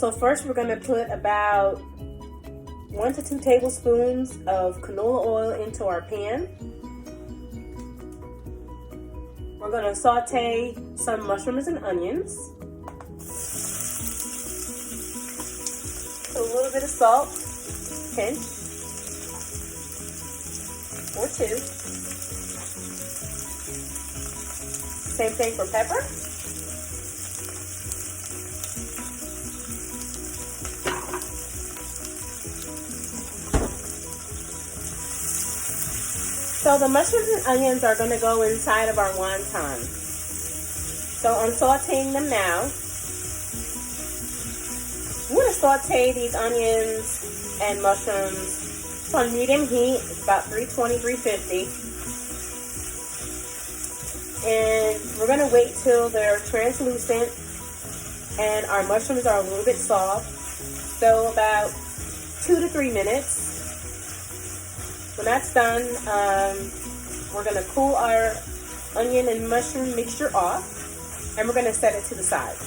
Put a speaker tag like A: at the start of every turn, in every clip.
A: So first we're going to put about 1 to 2 tablespoons of canola oil into our pan. We're going to saute some mushrooms and onions. Put a little bit of salt, pinch, or 2. Same thing for pepper. So the mushrooms and onions are going to go inside of our wonton. So I'm sauteing them now. I'm going to saute these onions and mushrooms on medium heat, about 320, 350. And we're going to wait till they're translucent and our mushrooms are a little bit soft. So about 2 to 3 minutes. When that's done, we're going to cool our onion and mushroom mixture off, and we're going to set it to the side.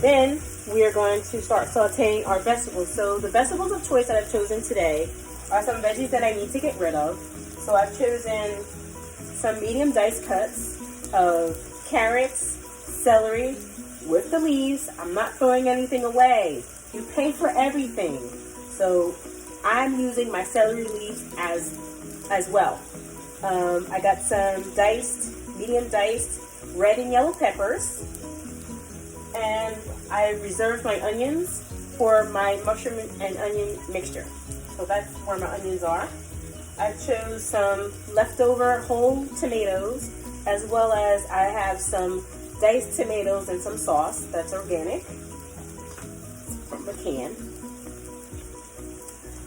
A: Then we are going to start sauteing our vegetables. So the vegetables of choice that I've chosen today are some veggies that I need to get rid of. So I've chosen some medium diced cuts of carrots, celery with the leaves. I'm not throwing anything away. You pay for everything. So I'm using my celery leaves as well. I got some medium diced red and yellow peppers. And I reserved my onions for my mushroom and onion mixture. So that's where my onions are. I chose some leftover whole tomatoes, as well as I have some diced tomatoes and some sauce that's organic from the can.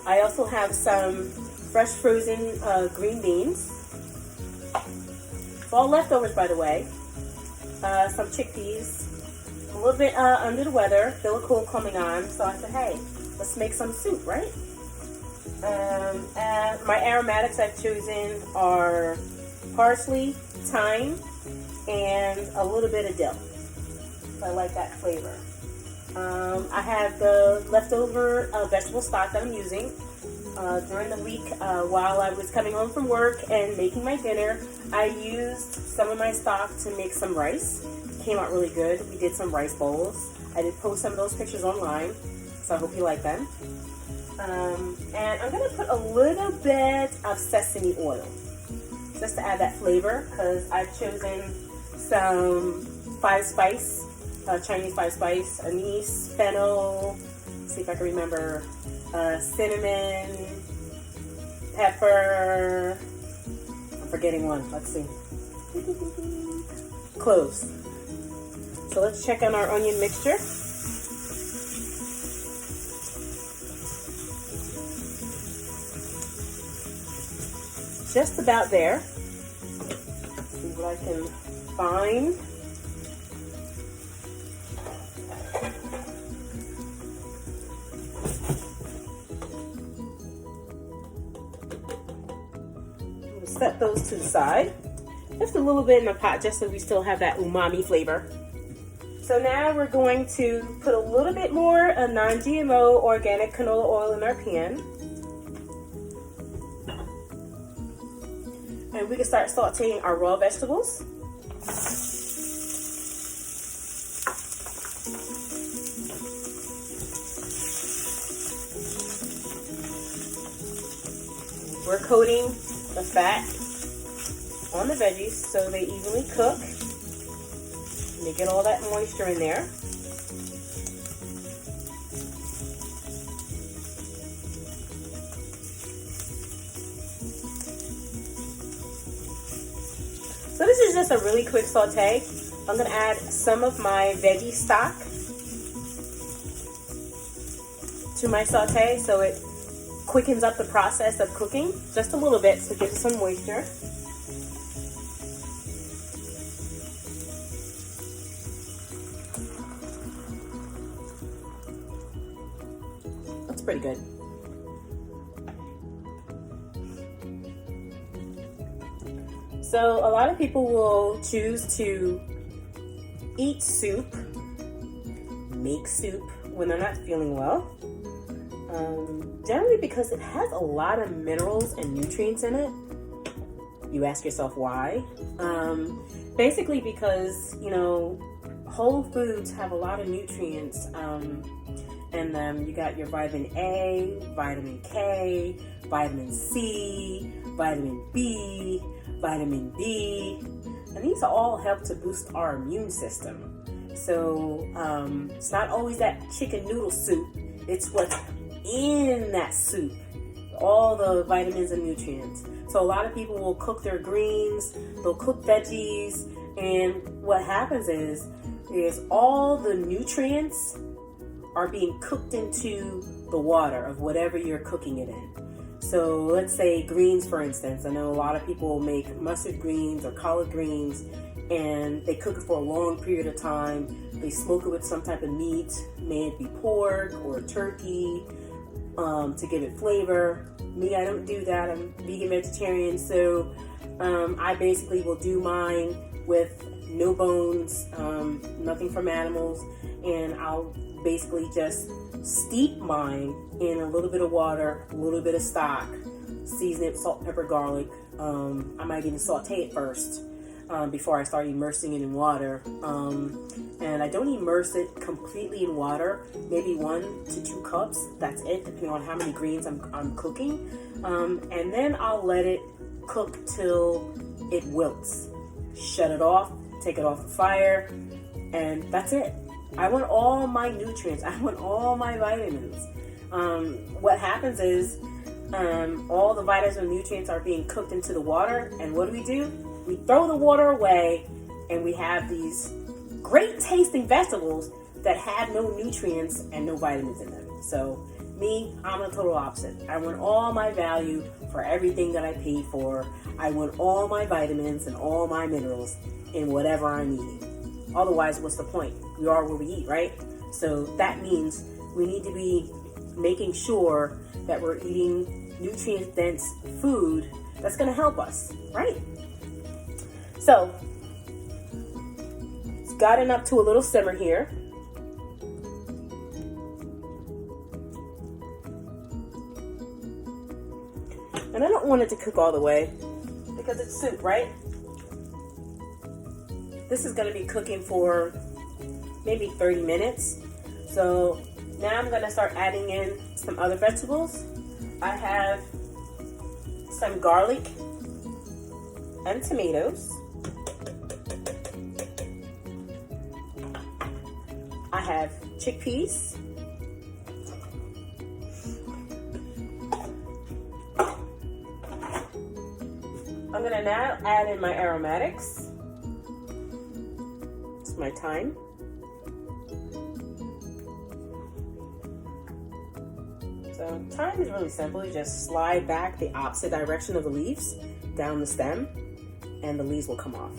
A: I also have some fresh frozen green beans. It's all leftovers, by the way. Some chickpeas. A little bit under the weather, feel a cold coming on, so I said, hey, let's make some soup, right? And my aromatics I've chosen are parsley, thyme, and a little bit of dill. I like that flavor. I have the leftover vegetable stock that I'm using. During the week, while I was coming home from work and making my dinner, I used some of my stock to make some rice. It came out really good. We did some rice bowls. I did post some of those pictures online, so I hope you like them. And I'm going to put a little bit of sesame oil, just to add that flavor, because I've chosen some 5-spice, Chinese 5-spice, anise, fennel, let's see if I can remember, cinnamon, pepper, I'm forgetting one, let's see, cloves. So let's check on our onion mixture. Just about there. See what I can find. We'll set those to the side. Just a little bit in the pot, just so we still have that umami flavor. So now we're going to put a little bit more non-GMO organic canola oil in our pan. And we can start sauteing our raw vegetables. We're coating the fat on the veggies so they evenly cook. And they get all that moisture in there. So this is just a really quick saute. I'm going to add some of my veggie stock to my saute so it quickens up the process of cooking just a little bit to give it some moisture. That's pretty good. So a lot of people will choose to eat soup, make soup when they're not feeling well. Generally because it has a lot of minerals and nutrients in it. You ask yourself why? Basically because, you know, whole foods have a lot of nutrients in them. You got your vitamin A, vitamin K, vitamin C, vitamin B, vitamin D, and these all help to boost our immune system. So it's not always that chicken noodle soup, it's what's in that soup, all the vitamins and nutrients. So a lot of people will cook their greens, they'll cook veggies, and what happens is all the nutrients are being cooked into the water of whatever you're cooking it in. So let's say greens, for instance. I know a lot of people make mustard greens or collard greens, and they cook it for a long period of time. They smoke it with some type of meat, may it be pork or turkey, to give it flavor. Me, I don't do that. I'm vegan vegetarian, so I basically will do mine with no bones, nothing from animals, and I'll basically just steep mine in a little bit of water, a little bit of stock, season it with salt, pepper, garlic. I might even saute it first before I start immersing it in water. And I don't immerse it completely in water, maybe 1 to 2 cups. That's it, depending on how many greens I'm cooking. And then I'll let it cook till it wilts. Shut it off, take it off the fire, and that's it. I want all my nutrients. I want all my vitamins. What happens is all the vitamins and nutrients are being cooked into the water, and what do? We throw the water away, and we have these great tasting vegetables that have no nutrients and no vitamins in them. So me, I'm the total opposite. I want all my value for everything that I paid for. I want all my vitamins and all my minerals in whatever I'm eating. Otherwise, what's the point? We are what we eat, right? So that means we need to be making sure that we're eating nutrient-dense food that's going to help us, right? So it's gotten up to a little simmer here. And I don't want it to cook all the way because it's soup, right? This is going to be cooking for maybe 30 minutes. So now I'm going to start adding in some other vegetables. I have some garlic and tomatoes. I have chickpeas. I'm going to now add in my aromatics. It's my thyme. So thyme is really simple. You just slide back the opposite direction of the leaves down the stem, and the leaves will come off.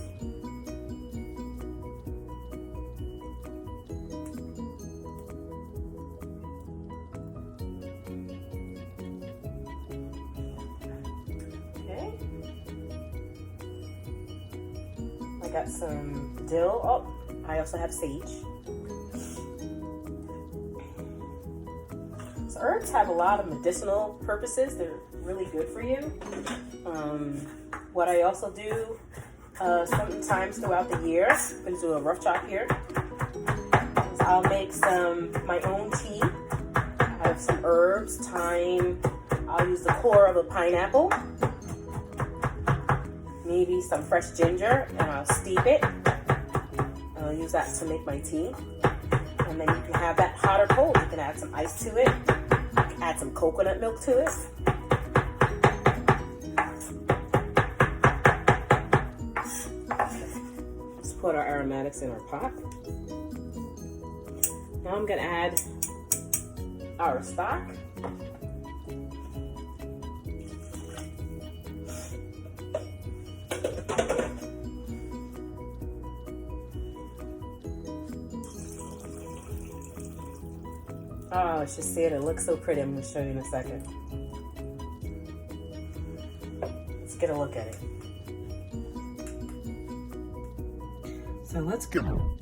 A: Okay. I got some dill. Oh, I also have sage. So herbs have a lot of medicinal purposes. They're really good for you. What I also do sometimes throughout the year, I'm going to do a rough chop here, is I'll make my own tea. I have some herbs, thyme. I'll use the core of a pineapple, maybe some fresh ginger, and I'll steep it. I'll use that to make my tea. And then you can have that hot or cold. You can add some ice to it. You can add some coconut milk to it. Let's put our aromatics in our pot. Now I'm going to add our stock. Oh, it's just see it. It looks so pretty. I'm going to show you in a second. Let's get a look at it. So let's go.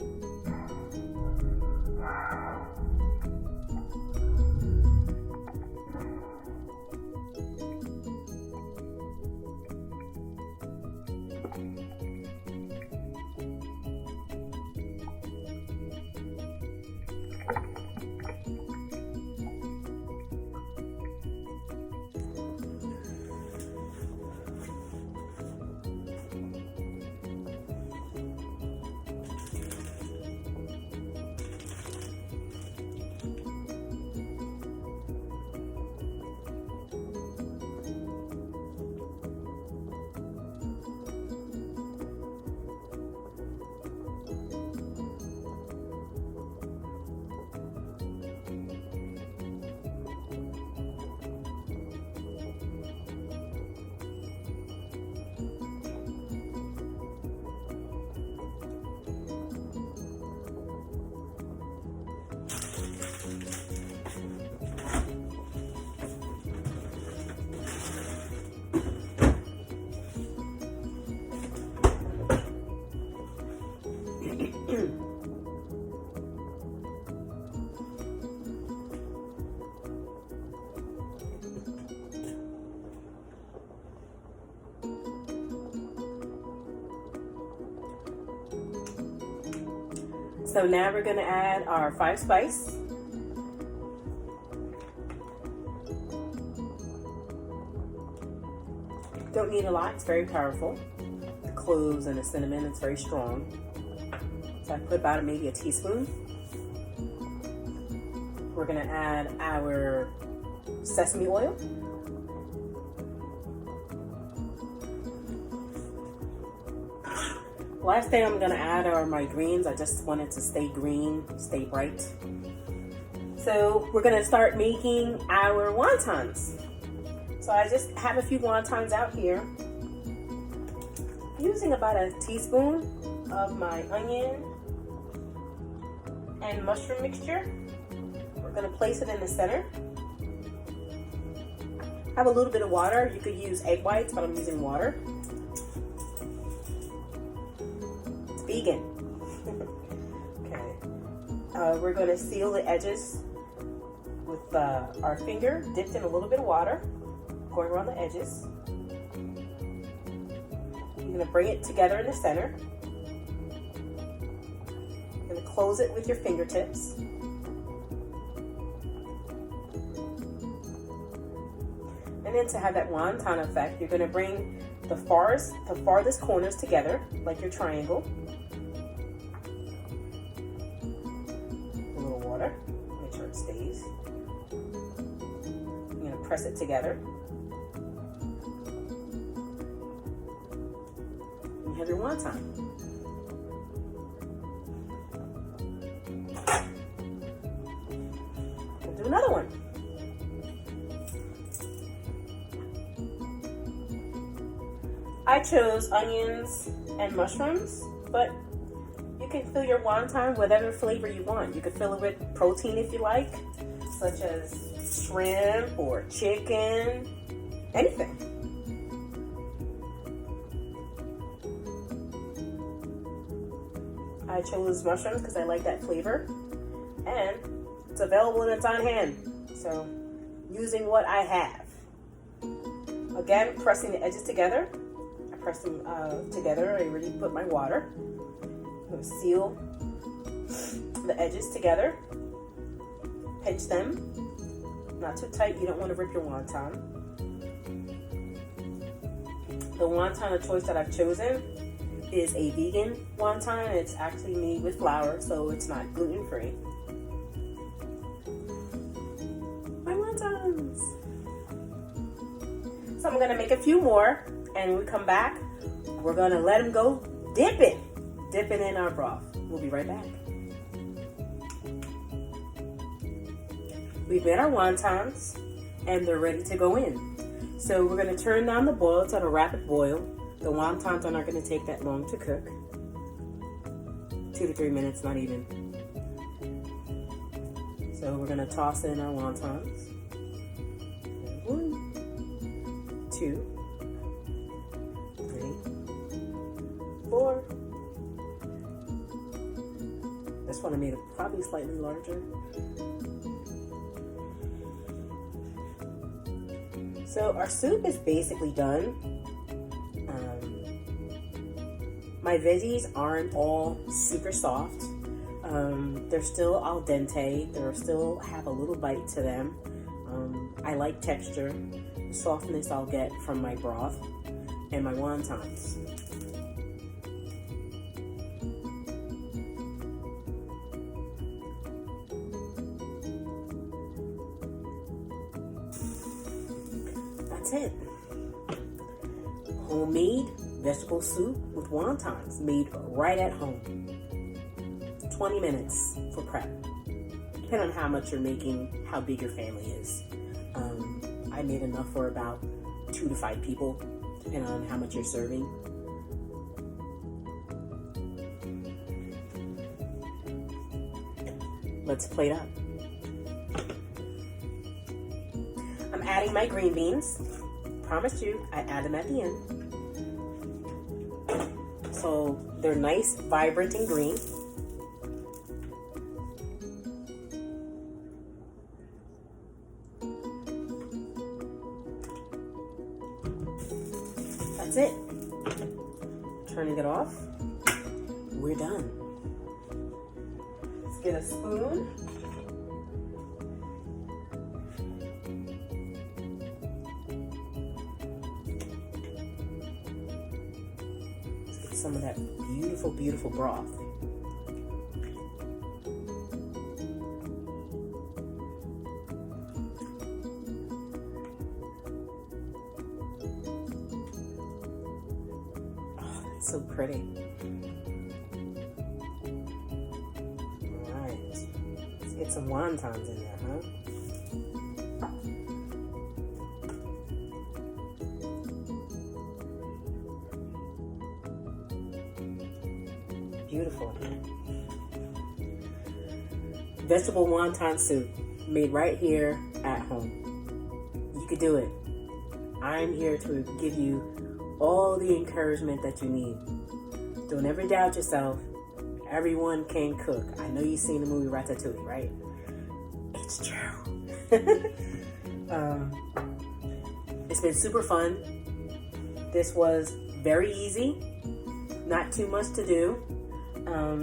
A: So now we're going to add our 5 spice. Don't need a lot, it's very powerful. The cloves and the cinnamon, it's very strong. So I put about maybe a teaspoon. We're going to add our sesame oil. Last thing I'm going to add are my greens. I just wanted to stay green, stay bright. So we're going to start making our wontons. So I just have a few wontons out here. Using about a teaspoon of my onion and mushroom mixture. We're going to place it in the center. Have a little bit of water. You could use egg whites, but I'm using water. Vegan. Okay. We're going to seal the edges with our finger dipped in a little bit of water, going around the edges. You're going to bring it together in the center. You're going to close it with your fingertips. And then to have that wonton effect, you're going to bring the farthest corners together, like your triangle. A little water, make sure it stays. You're going to press it together. And you have your wonton. We'll do another one. I chose onions and mushrooms, but you can fill your wonton with whatever flavor you want. You could fill it with protein if you like, such as shrimp or chicken, anything. I chose mushrooms because I like that flavor, and it's available and it's on hand. So, using what I have. Again, pressing the edges together. Press them together. I already put my water. I'm going to seal the edges together. Pinch them. Not too tight. You don't want to rip your wonton. The wonton of choice that I've chosen is a vegan wonton. It's actually made with flour, so it's not gluten-free. My wontons! So I'm going to make a few more. And when we come back, we're going to let them go dip it in our broth. We'll be right back. We've made our wontons and they're ready to go in. So we're going to turn down the boil to a rapid boil. The wontons are not going to take that long to cook. 2 to 3 minutes, not even. So we're going to toss in our wontons. 1, 2, 3, 4, one I made it probably slightly larger. So our soup is basically done. My veggies aren't all super soft. They're still al dente. They still have a little bite to them. I like texture, the softness I'll get from my broth and my wontons. That's it. Homemade vegetable soup with wontons made right at home. 20 minutes for prep. Depending on how much you're making, how big your family is. I made enough for about 2 to 5 people, depending on how much you're serving. Let's plate up. I'm adding my green beans. Promise you, I add them at the end. So they're nice, vibrant, and green. That's it. Turning it off. We're done. Let's get a spoon. Let's get some of that beautiful, beautiful broth. So pretty. All right, let's get some wontons in there, huh? Beautiful. Vegetable wonton soup made right here at home. You could do it. I'm here to give you all the encouragement that you need. Don't ever doubt yourself. Everyone can cook. I know you've seen the movie Ratatouille, right? It's true. It's been super fun. This was very easy. Not too much to do.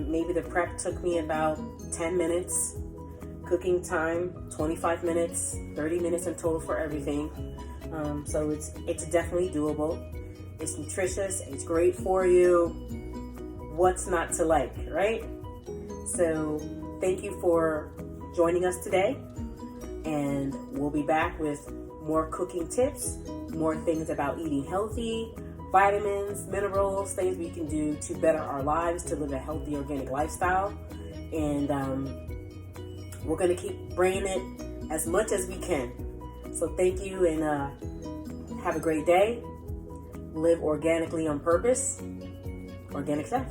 A: Maybe the prep took me about 10 minutes. Cooking time, 25 minutes, 30 minutes in total for everything. So it's definitely doable. It's nutritious, it's great for you. What's not to like, right? So thank you for joining us today. And we'll be back with more cooking tips, more things about eating healthy, vitamins, minerals, things we can do to better our lives, to live a healthy, organic lifestyle. And we're gonna keep bringing it as much as we can. So thank you, and have a great day. Live organically on purpose. Organic Chef.